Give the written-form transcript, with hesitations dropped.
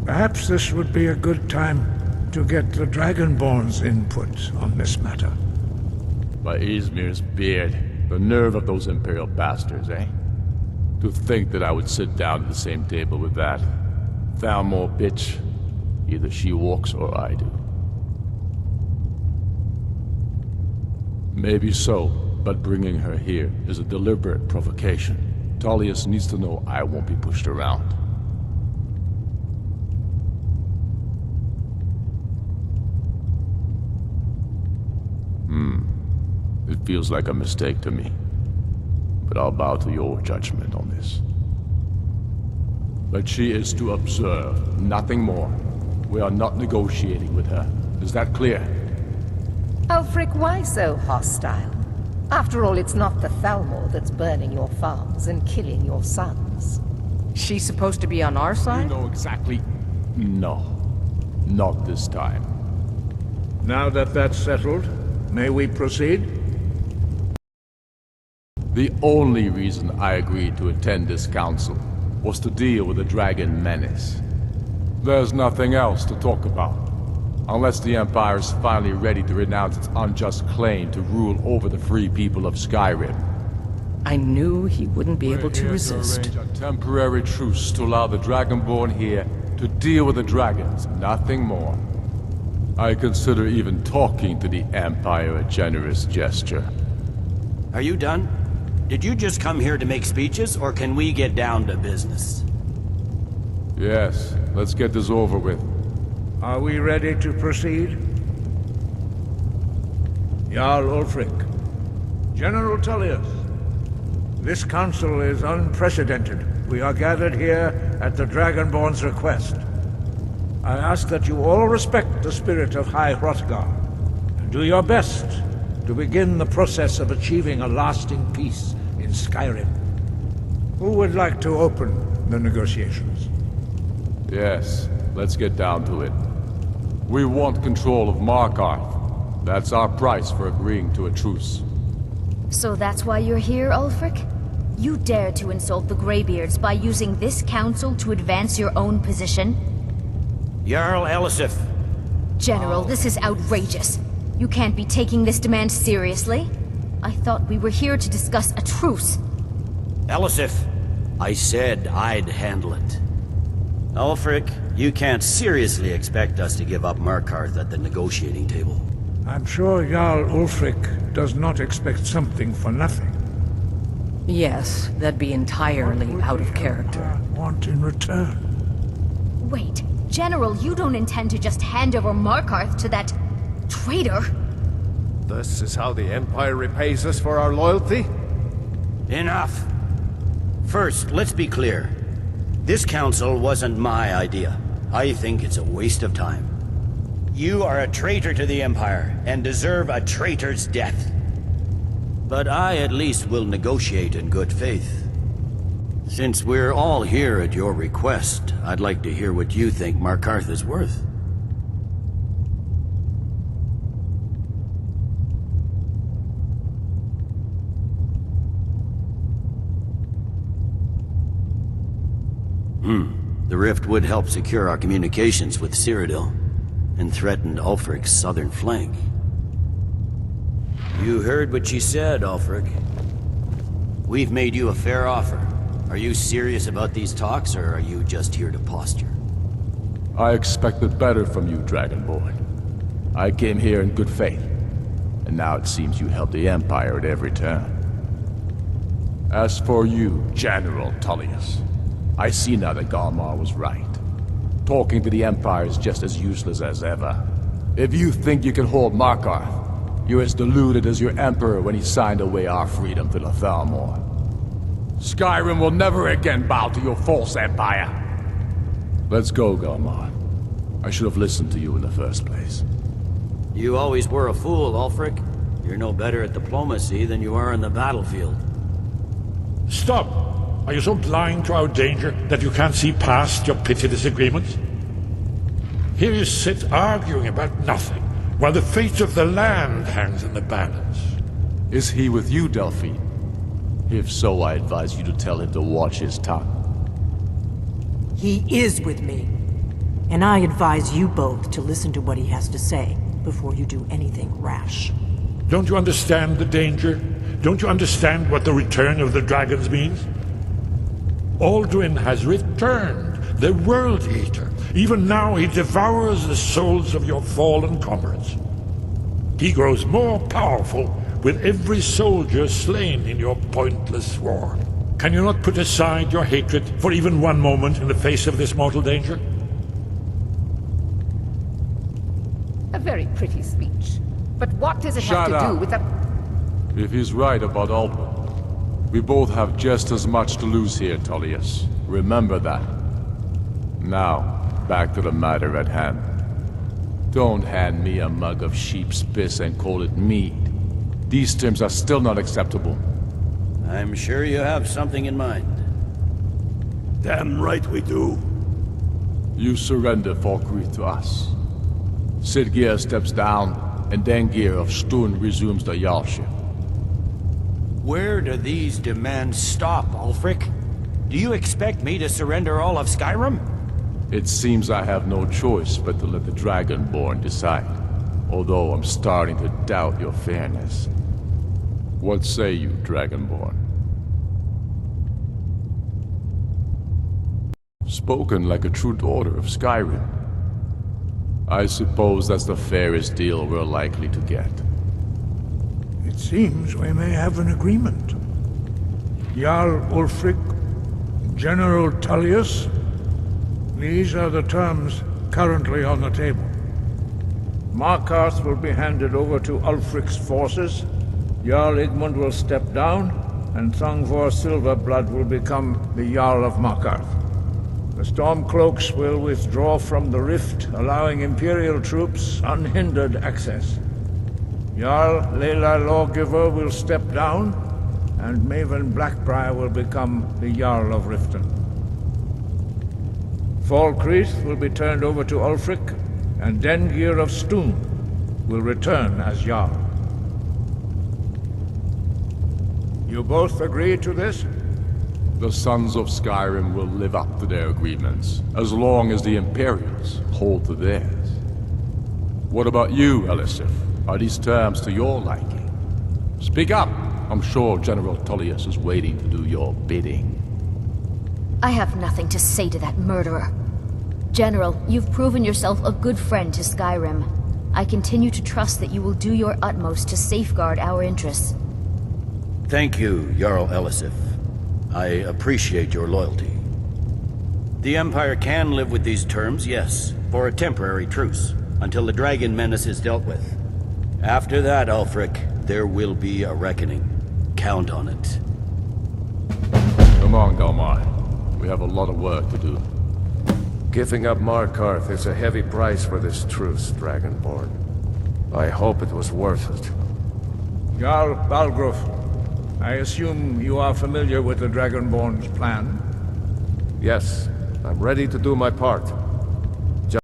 Perhaps this would be a good time to get the Dragonborn's input on this matter. By Izmir's beard, the nerve of those Imperial bastards, eh? To think that I would sit down at the same table with that Thalmor bitch. Either she walks or I do. Maybe so, but bringing her here is a deliberate provocation. Tullius needs to know I won't be pushed around. It feels like a mistake to me. But I'll bow to your judgment on this. But she is to observe, nothing more. We are not negotiating with her. Is that clear? Ulfric, why so hostile? After all, it's not the Thalmor that's burning your farms and killing your sons. She's supposed to be on our You side? know exactly... No. Not this time. Now that that's settled, may we proceed? The only reason I agreed to attend this council was to deal with the dragon menace. There's nothing else to talk about. Unless the Empire is finally ready to renounce its unjust claim to rule over the free people of Skyrim. I knew he wouldn't be able to We're here resist. arrange a temporary truce to allow the Dragonborn here to deal with the dragons, nothing more. I consider even talking to the Empire a generous gesture. Are you done? Did you just come here to make speeches, or can we get down to business? Yes, let's get this over with. Are we ready to proceed? Jarl Ulfric, General Tullius, this council is unprecedented. We are gathered here at the Dragonborn's request. I ask that you all respect the spirit of High Hrothgar, and do your best to begin the process of achieving a lasting peace in Skyrim. Who would like to open the negotiations? Yes, let's get down to it. We want control of Markarth. That's our price for agreeing to a truce. So that's why you're here, Ulfric? You dared to insult the Greybeards by using this council to advance your own position? Jarl Elisif. General, this is outrageous. You can't be taking this demand seriously. I thought we were here to discuss a truce. Elisif, I said I'd handle it. Ulfric, you can't seriously expect us to give up Markarth at the negotiating table. I'm sure Jarl Ulfric does not expect something for nothing. Yes, that'd be entirely out of character. Want in return? Wait, General, you don't intend to just hand over Markarth to that traitor? This is how the Empire repays us for our loyalty? Enough! First, let's be clear. This council wasn't my idea. I think it's a waste of time. You are a traitor to the Empire, and deserve a traitor's death. But I at least will negotiate in good faith. Since we're all here at your request, I'd like to hear what you think Markarth is worth. The rift would help secure our communications with Cyrodiil, and threatened Ulfric's southern flank. You heard what she said, Ulfric. We've made you a fair offer. Are you serious about these talks, or are you just here to posture? I expected better from you, Dragonborn. I came here in good faith, and now it seems you help the Empire at every turn. As for you, General Tullius, I see now that Galmar was right. Talking to the Empire is just as useless as ever. If you think you can hold Markarth, you're as deluded as your Emperor when he signed away our freedom to the Thalmor. Skyrim will never again bow to your false empire. Let's go, Galmar. I should have listened to you in the first place. You always were a fool, Ulfric. You're no better at diplomacy than you are in the battlefield. Stop! Are you so blind to our danger that you can't see past your petty disagreements? Here you sit arguing about nothing, while the fate of the land hangs in the balance. Is he with you, Delphine? If so, I advise you to tell him to watch his tongue. He is with me. And I advise you both to listen to what he has to say before you do anything rash. Don't you understand the danger? Don't you understand what the return of the dragons means? Alduin has returned, the World Eater. Even now he devours the souls of your fallen comrades. He grows more powerful with every soldier slain in your pointless war. Can you not put aside your hatred for even one moment in the face of this mortal danger? A very pretty speech. But what does it have to do with the... If he's right about Alduin, we both have just as much to lose here, Tullius. Remember that. Now, back to the matter at hand. Don't hand me a mug of sheep's piss and call it mead. These terms are still not acceptable. I'm sure you have something in mind. Damn right we do. You surrender Falkreath to us. Sidgeir steps down, and Dengir of Stun resumes the Jarlship. Where do these demands stop, Ulfric? Do you expect me to surrender all of Skyrim? It seems I have no choice but to let the Dragonborn decide. Although I'm starting to doubt your fairness. What say you, Dragonborn? Spoken like a true daughter of Skyrim. I suppose that's the fairest deal we're likely to get. It seems we may have an agreement. Jarl Ulfric, General Tullius, these are the terms currently on the table. Markarth will be handed over to Ulfric's forces, Jarl Igmund will step down, and Thongvor Silverblood will become the Jarl of Markarth. The Stormcloaks will withdraw from the rift, allowing Imperial troops unhindered access. Jarl Leila Lawgiver will step down, and Maven Blackbriar will become the Jarl of Riften. Falkreath will be turned over to Ulfric, and Dengir of Stun will return as Jarl. You both agree to this? The Sons of Skyrim will live up to their agreements, as long as the Imperials hold to theirs. What about you, Elisif? Are these terms to your liking? Speak up! I'm sure General Tullius is waiting to do your bidding. I have nothing to say to that murderer. General, you've proven yourself a good friend to Skyrim. I continue to trust that you will do your utmost to safeguard our interests. Thank you, Jarl Elisif. I appreciate your loyalty. The Empire can live with these terms, yes, for a temporary truce, until the dragon menace is dealt with. After that, Ulfric, there will be a reckoning. Count on it. Come on, Galmar. We have a lot of work to do. Giving up Markarth is a heavy price for this truce, Dragonborn. I hope it was worth it. Jarl Balgruf, I assume you are familiar with the Dragonborn's plan? Yes, I'm ready to do my part.